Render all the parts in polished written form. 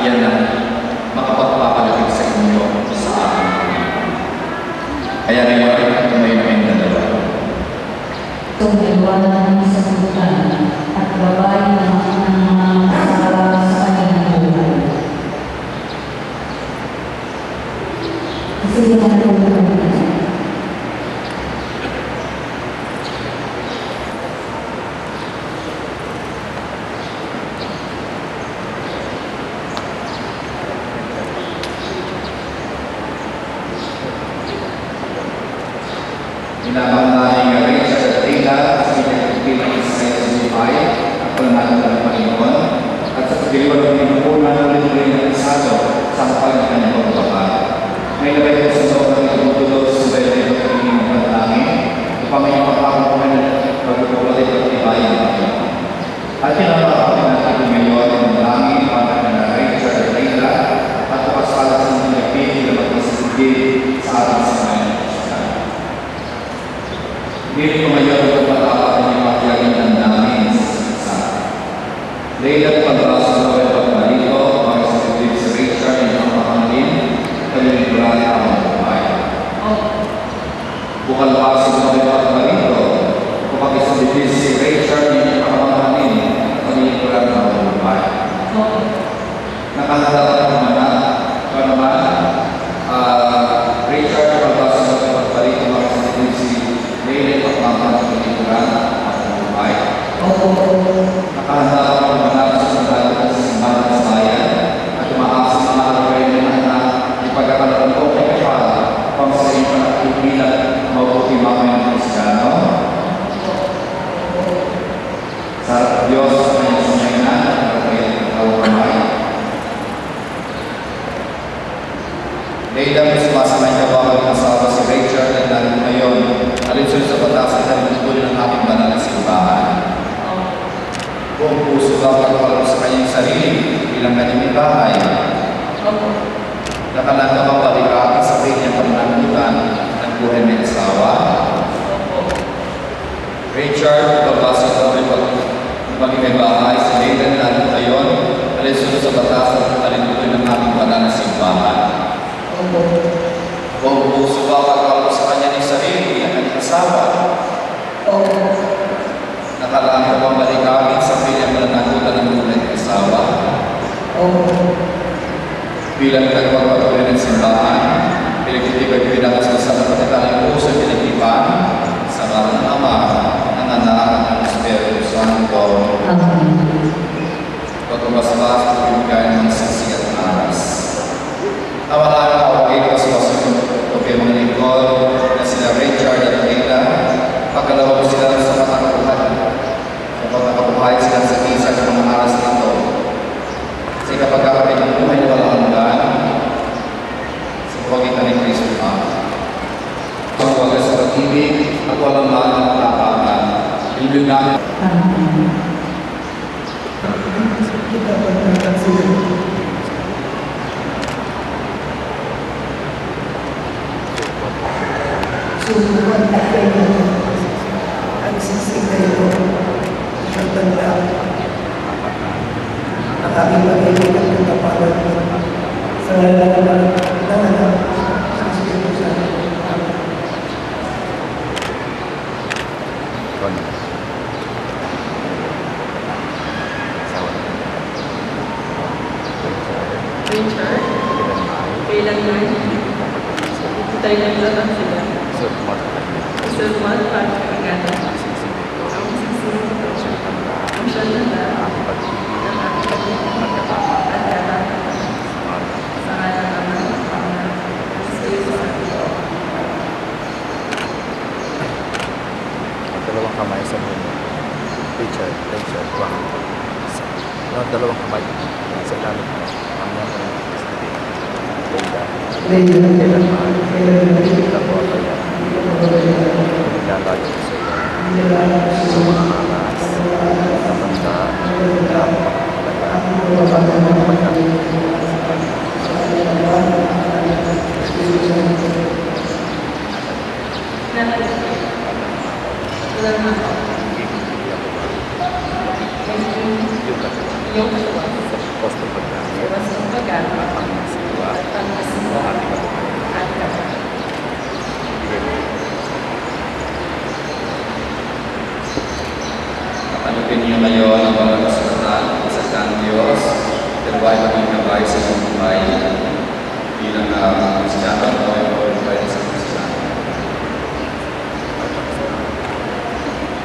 yan ang makapagpapalapit sa inyo sa ating Panginoon. Kaya ngayon, tumayo na kayong dalawa. Tumiwala namin sa bulan at gabay ng mga kasala sa kanyang buhay. Kasi yung mga Pinapangalain nga rin sa Tila, sa pinagpipilang sa Sumipay, at pananahan ng Panginoon, at sa pagdiliwan ng Panginoon, ulit-ulit na isado sa kapal ng kanyang pagpapal. May labay ko sa sobrang itutulog sa bayan ng pagiging panalangin, upang may pagkakakuhan ng pagkukulit at ibayan ng Panginoon. At pinapakapin natin ngayon ang langit para na Richard Tila, at pakasala sa mga pinagpipilang na magpasigil sa ating samayan. Hindi ko ngayon ang pagpatapat ng ipakyagin ng namin sa Leila at pag-rasa sa kawal pagbalito para sa Philip si Richard ng pangpangalin kalilibran ang buhay. Bukal pa sa kawal pagbalito kapag sa Philip si Richard ng pangpangalin kalilibran ang buhay. Nakalala ng mga naman Richard pag-rasa sa kawal pagbalito para sa Philip si Leila pagmamahal sa kalilibran ang buhay. Nakahanda ako ng mga sa sandali at sa simbahan sa bayan at umaasa sa mga kailangan na ipagkakaroon ko kay Kapal pang sa iyong panagpupilan mabuti mamaya ng Kristiyano. Sa harap Diyos sa kanyang sumayinan at kanyang kamay. Leila, may sumasamay ka ba ang asawa si Richard at natin ngayon alinsun sa batasan na pinagpunin ng ating banal na simbahan. Buong puso ba pagpapalaro sa kanyang sarili bilang kanyang bahay? Nakalanda ba palikapin sa kanyang pamananutan ng buhay ng asawa? Richard, babasa sa maging may bahay sa Leila na natin ngayon alinsun sa batasan at alinsun ng ating banal na simbahan. Buong puso ba pagpapalaro sa kanyang sarili bilang kanyang asawa? Nakalaan ka bang balikapin sa pinagmanagutan ng buhay ng asawa? Bilang nagpapatuloy ng simbahan, pinagtitibay pinakasasalan sa pagkataling puso at pinagtipan sa ngalan ng Ama, ng Anak, at ng Espiritu Santo. Pagkabasbas at pinagay ng sisi at aras. Tawalaan ang awagin ko sa kasunod kay mga lingkod na sila Richard at Leila. Pagkalawa ko sila sa matakabuhan. Kapag nakabuhay sila sa isa ng mga aras nito. Kasi kapag kakapit ng buhay na walang hanggan, sa pagitan ni Kristo Ama. Pagwagas sa pag-ibig at walang lahat ng katapangan. Ilibig namin. Kita pagkakasila. Susuwan tayo ang sisig kayo ang tanda ang aming pag-ibig at katapangan sa lalaman ng anak sa Espiritu Santo. Richard, kailan na tayo nagtatang sila. Surmat, para kagana. Ang sisinito. Ang siya na ang pag-ibig at katapang sa ngalan ng Ama ng Espiritu Santo. Dalawang kamay sa mundo. Richard, one. Dalawang kamay sa ilalim mo. Ang mga Leila, kailan mahal, kita po kaya nilalayo sa iyo sa mga alas na banda na pagkakalaga Yung gabay maging gabay sa iyong buhay bilang Kristiyano o gabay sa Kristiyano.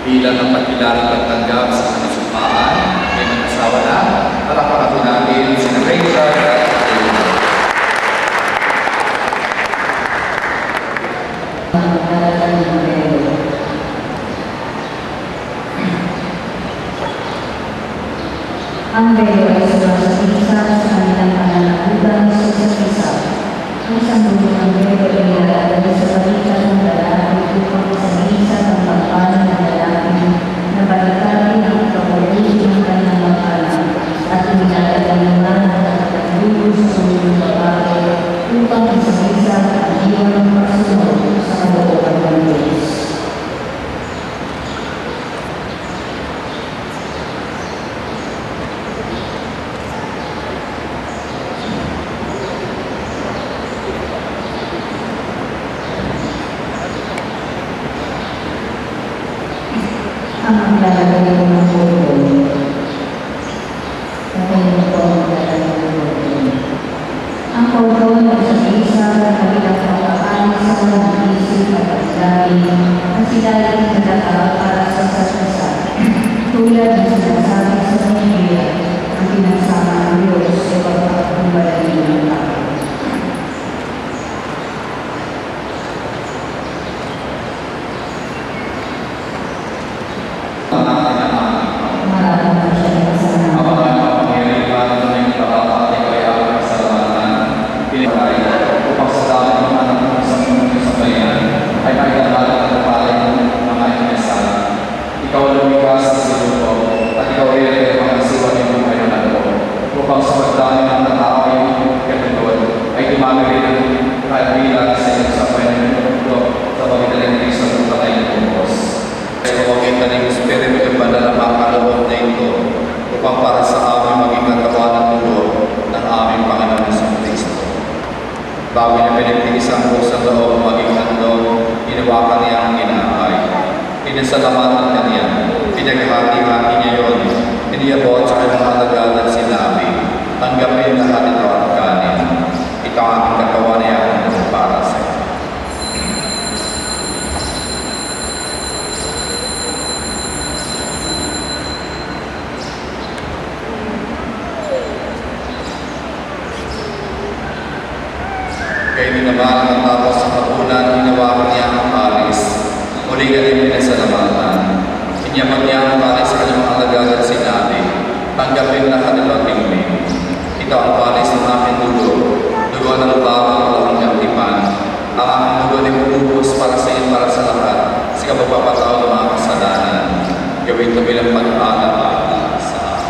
Bilang ang pagkilala at tanggap sa kanyang sumpaan, ay mag-asawa na, palakpakan natin si Rachel at Taylor. Ang belo ay sumasapisa sa kanilang pananagutan sa isa't isa. Ang isang dulo ng belo ay nilalagay sa balikat ng lalaki upang isagisa ang pagpala ng lalaki na balikarin ang kapabuti ng kanyang mag-anak at inilalagay ng lahat ng kataglulo sa dulo ng babae upang isagisa ang iwan ng pagsunod sa kalooban ng Diyos. Ang maglalagay ko ng photo. Ngayon po ang maglalagay ng photo. Ang photo ay isa sa kanilang pagkakaalis sa mga isip at pagdali at sila ay nagkakaroon para sa sasasa. Tulad ng sinasabi sa Biblia, ang pinagsama ng Diyos sa pagkakakumbalik ng tao. Maraming siya sa Ang mga kapangyarihan na yung tapat ay kaya ang kasalamatan, pinagay upang sa dami ng anak ng isang mundo sa bayan ay maigalalan at kapalay ng mga inasal. Ikaw lumikas sa siluko at ikaw rin ay makasiwan ng buhay ng alam. Upang sa pagdami ng tao ay katulad ay dumami rin ang kabilang sa iyong sapay ng mundo sa pagdaling ng isang patay ng tungkos. Ay kumagin ka ng Espiritu ng Banal na makaloob na ito upang para sa amin maging katawan at ulo ng aming Panginoon sa Kristo. Bago niya pinagtiisang po sa loob maging handog, hinawakan niya ang inaay. Pinasalamatan ka niya, pinaghati-hati niya yun, iniyabot sa kanyang alagad at sinabi, tanggapin lahat ito at kanin. Ito ang aking katawan niya para sa iyo. Kaya minamahal ang tapos sa kapunan, hinawakan niya ang alis. Muli ka rin pinasalamatan. Inyaman niya ang alis sa kanyang alagad at sinabi, tanggapin lahat ito at tingin. Ito ang alis ng aking dugo, dugo ng bawang walang gantipan. Ang aking dugo ay bububos para sa iyo para sa lahat, sa kapagpapatao ng mga kasalanan. Gawin ito bilang pag-alala sa akin.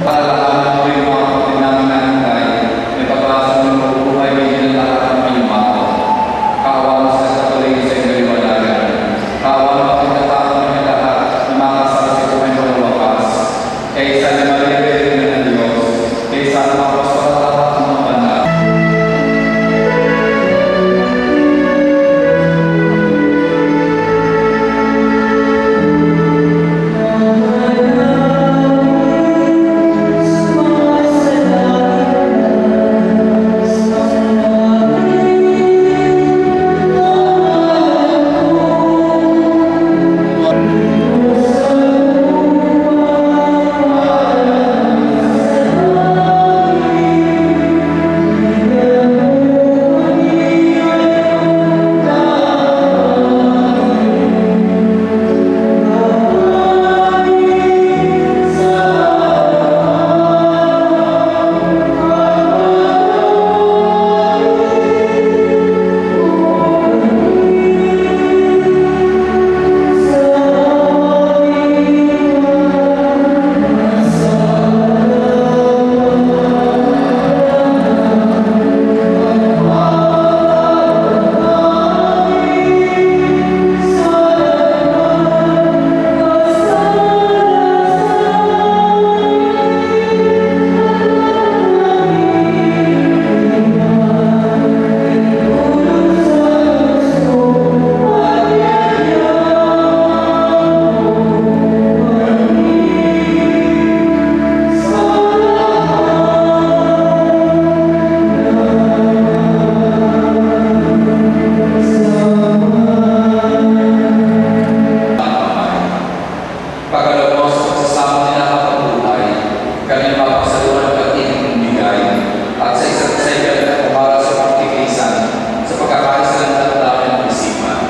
Palalahanan mo yung mga mapagsaluhan at pag-ibig bigay at sa isa't isa ay para sa pagtitisan sa pagkakaisa ng damdamin ng isipan.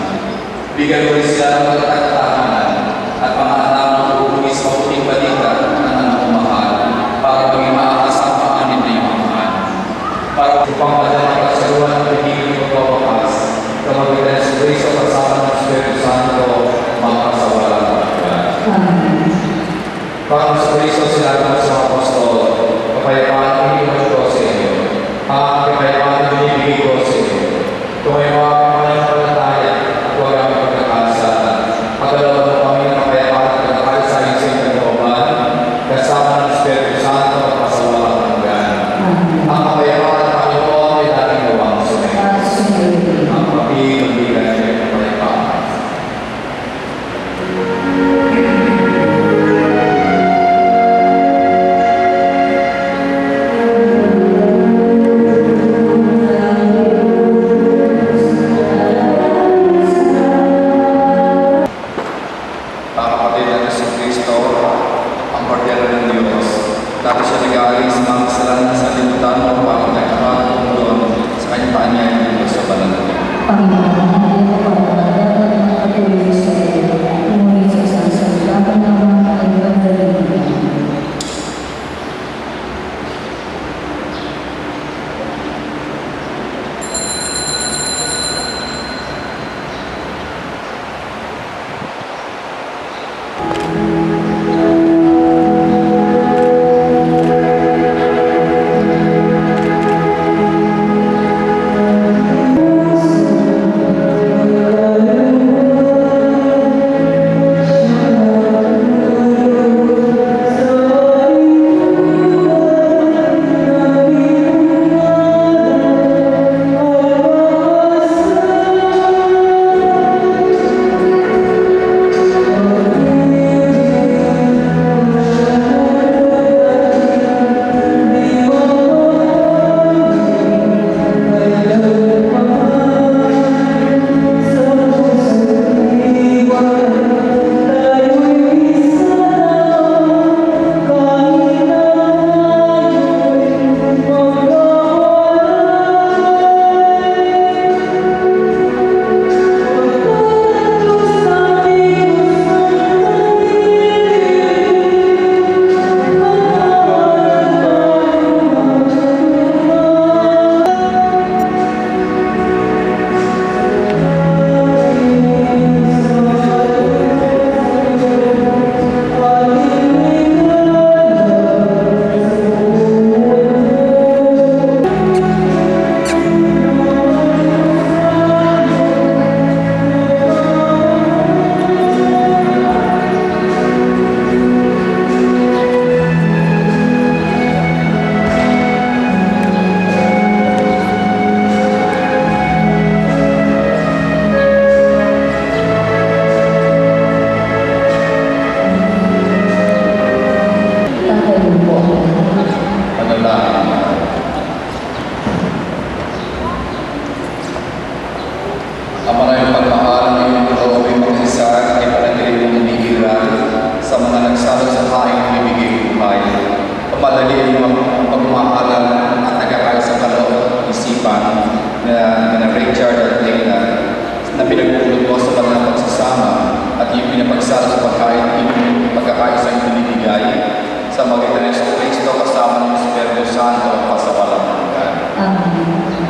Bigyan mo rin sila ng pagkakatahanan at mga anak na tutugis sa mabuting balita na nanamahal para maging makakasama ang anin na yung mahal. Para upang madala ng kasaluhan at pagiging pagbabakas, kamagitan sa Kristo kasama ng Espiritu Santo, magkasawalan at hanggan. Amen. Para sa Kristo sinabi mo sa apostol, kapayapaan ang iniwan ko sa inyo, ang kapayapaan ang binibigay ko sa inyo. Kung may mga pananampalataya at huwag ang pagkakasalan, pagdalawa mo kami ng kapayapaan at pagkakasalan sa inyong looban, kasama ng Espiritu Santo at kasawalan hanggan. Ang kapayapaan ng Panginoon ay dating gawang sumayin. Ang pag-ibig ng kapayapaan. Ang kapatid na si Kristo, ang kordero ng Diyos. Dati siya nag-aalis ng mga kasalanan sa limutan mo para nagkakaroon doon sa kanyang paanyay ng Diyos sa balang. Panginoon, hindi mo pagkakadapat na patuloy sa iyo, umuwi sa isang salita ng mga kaibigan dalhin.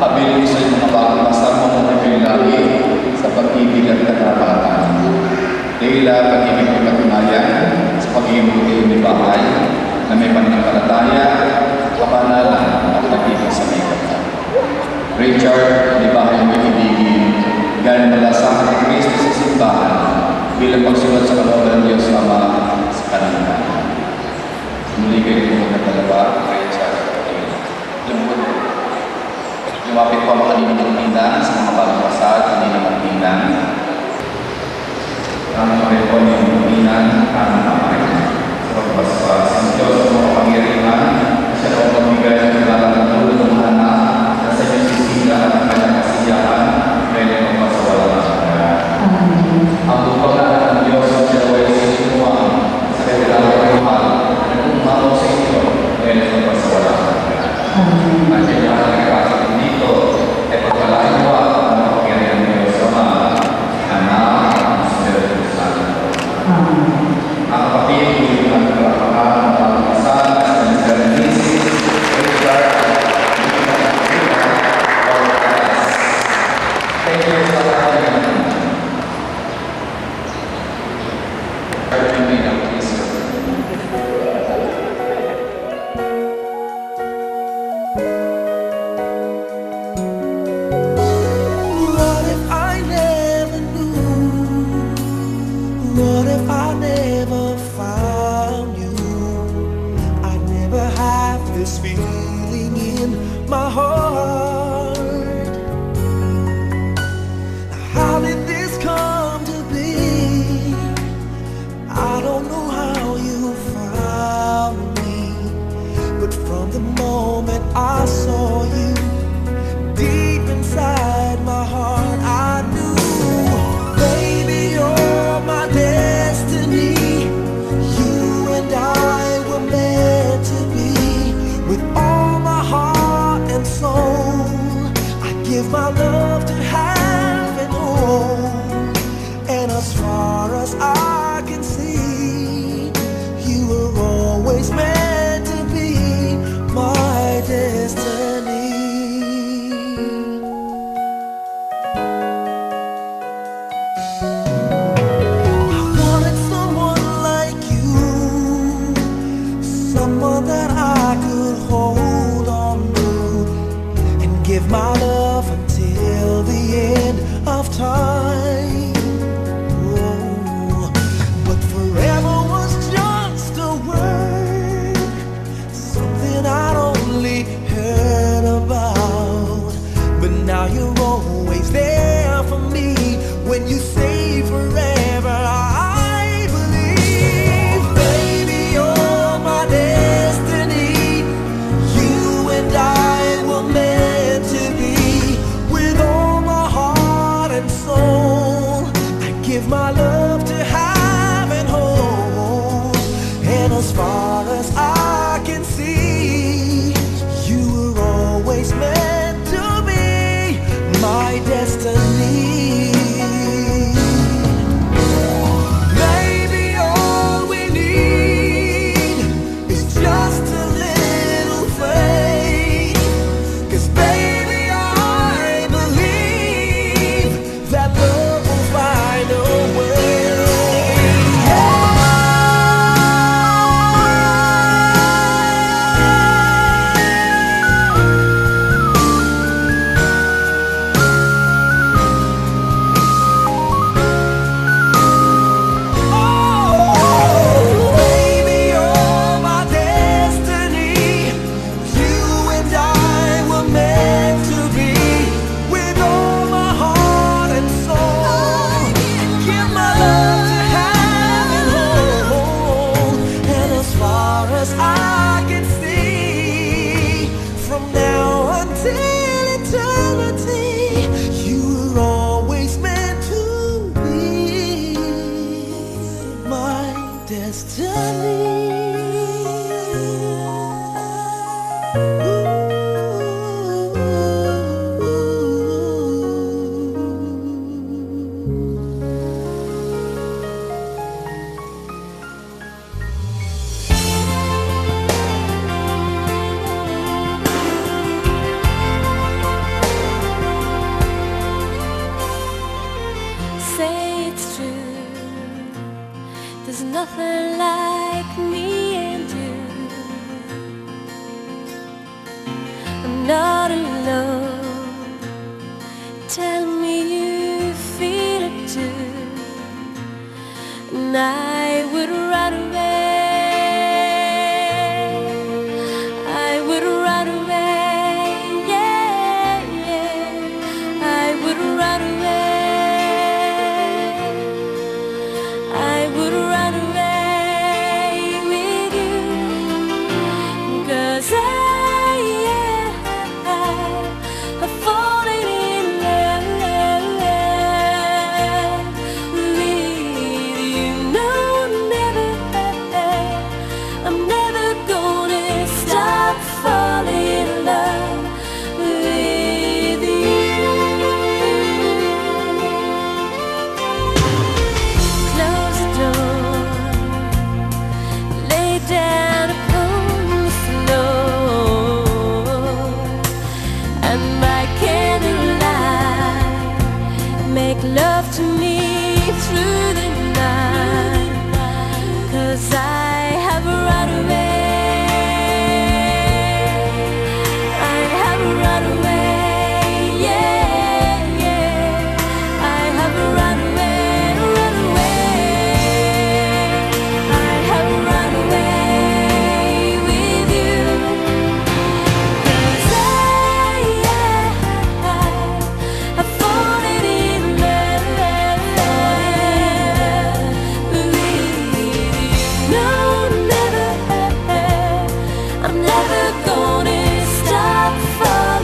Habilin sa mga bagong kasama mo na pinilagi sa pag-ibig at katapatan. Tila pag-ibig ay patunayan sa pag-ibig ay may bahay na may pananampalataya, kapanalan at pag-ibig sa may kapatid. Richard, di ba ay may ibigin galing malasahan ng Kristo sa simbahan bilang pagsulat sa kalooban ng Diyos Ama sa kalangitan. Muli kayo po ng dalawa, Richard. Lumapit po ang mga ninang sa mga bagong kasal, ninang at ninang. Ang mga po ng ninang, ang kamay sa pagbasbas. Ang Diyos sa mga pangyarihan, siya daw magbigay ng kailangan ng tulong ng mga anak na sa inyong sisila at ang kanyang kasiyahan, pwede magpasawala ng mga. Ang tupagan ng Diyos ang siya daw ay sinuwang sa kailangan ng mahal na kung mahal sa inyo, pwede Amen. At sa lahat ng kapasok dito, ay pagpalain mo ang makapangyarihan ng Diyos Ama, Anak, at Espiritu Santo. Amen. Ang kapatid, tuloy ng kalapakan ng pagkakasal at ng Genesis, Edgar, thank you sa lahat ng What if I never knew? What if I never found you? I'd never have this feeling in my heart. How did this come to be? I don't know how you found me, but from the moment I saw you, deep inside my heart, I knew, baby, you're my destiny. You and I were meant to be. With all my heart and soul, I give my love to have and hold. And as far as I can see, you were always meant to be my destiny. I wanted someone like you, someone that I could hold on to and give my love until the end of time. Oh, but forever was just a word, something I'd only heard about. But now you're always there for me. When you say forever, I believe, baby, you're my destiny. You and I were meant to be. With all my heart and soul, I give my love to have and hold. And as far as I can see, you were always meant to be my destiny. Maybe all we need is just a little faith. 'Cause baby, I believe that love will find a way. Oh, baby, you're my destiny. You and I were meant to be. With all my heart and soul, give my love to have and hold. And as far as I can see, from now until eternity, you were always meant to be my destiny. Say it's true. There's nothing like me and you. I'm not alone. Tell me you feel it too, and I would run away. I would run away. Yeah, yeah. I would run away. I would run away with you, 'cause I've fallen in love with you. No, never, I'm never gonna stop falling in love. gonna stop falling.